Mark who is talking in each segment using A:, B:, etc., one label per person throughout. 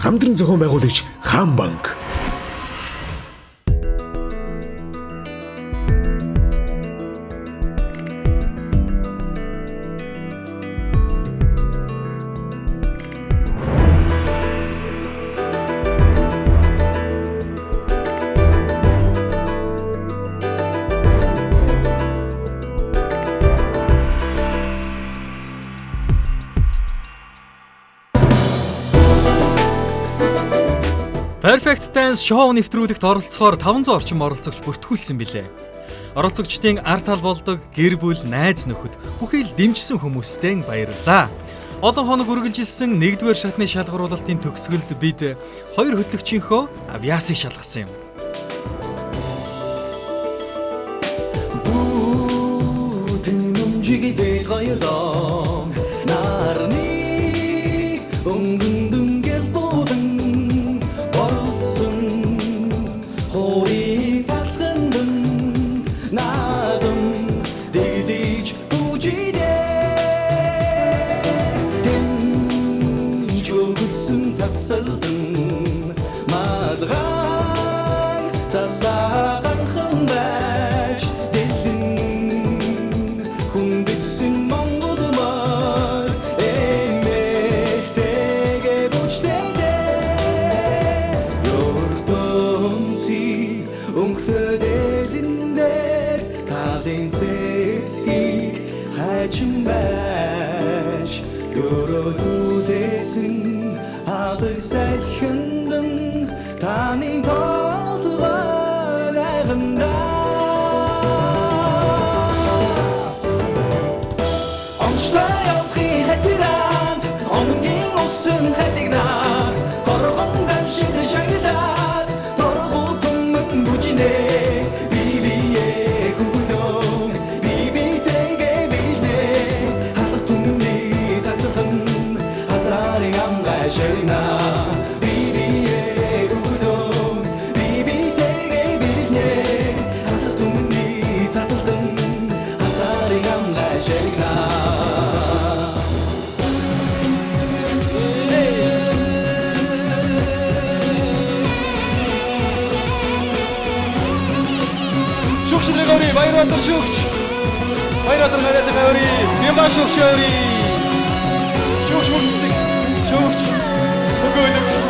A: хамтран зохион байгуулагч Хаан банк.
B: Perfect Dance шоу нэвтрүүлэгт оролцохоор 500 орчим оролцогч бүртгүүлсэн билээ. Оролцогчдын ар тал болдог гэр бүл, найз нөхөд, бүхий л дэмжсэн хүмүүстээ баярлалаа. Олон хоног үргэлжилсэн 1-р шатны шалгаруулалтын төгсгөлд бид 2 хөтлөгчийнхөө авьяасыг шалгасан юм.
C: Баярлалаа шүүгч. Баярлалаа навяатай гаври. Бямба шүүгчөөрий. Шүүгч мөксөг. Шүүгч. Өгөөдөг.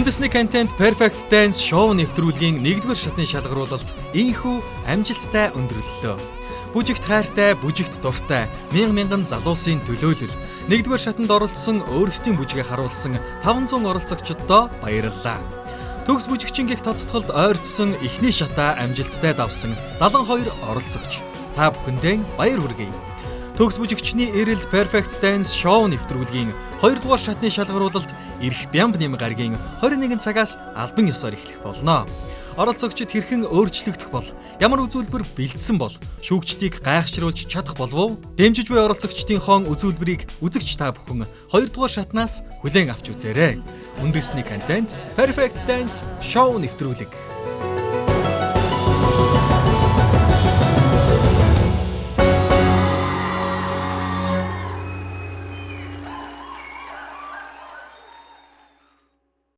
B: Үндэсний контент Perfect Dance шоу нэвтрүүлгийн 1-р шатны шалгаруулалт ийхүү амжилттай өндөрлөлөө. Бүжигт хайртай, бүжигт дуртай, мянган залуусын төлөөлөл 1-р шатанд оролцсон өөрсдийн бүжгээ харуулсан 500 оролцогчдод баярлалаа. Төгс бүжигчингийн тодтголд ойртсон эхний шатаа амжилттай давсан 72 оролцогч. Та бүхэндээ баяр хүргэе. Төгс бүжигчний эрэлт Perfect Dance шоу нэвтрүүлгийн 2-р шатны шалгаруулалт ирэх Бямбны гарагийн 21 цагаас албан ёсоор эхлэх болно. Оролцогчид хэрхэн өөрчлөгдөх бол, ямар үзүүлбэр бэлдсэн бол, шүүгчдийг гайхшруулж чадах болов уу? Дэмжиж буй оролцогчдын үзүүлбэрийг үзэгч та бүхэн 2-р шатнаас хүлээн авч үзээрэй. Үндэсний контент Perfect Dance шоу нэвтрүүлэг.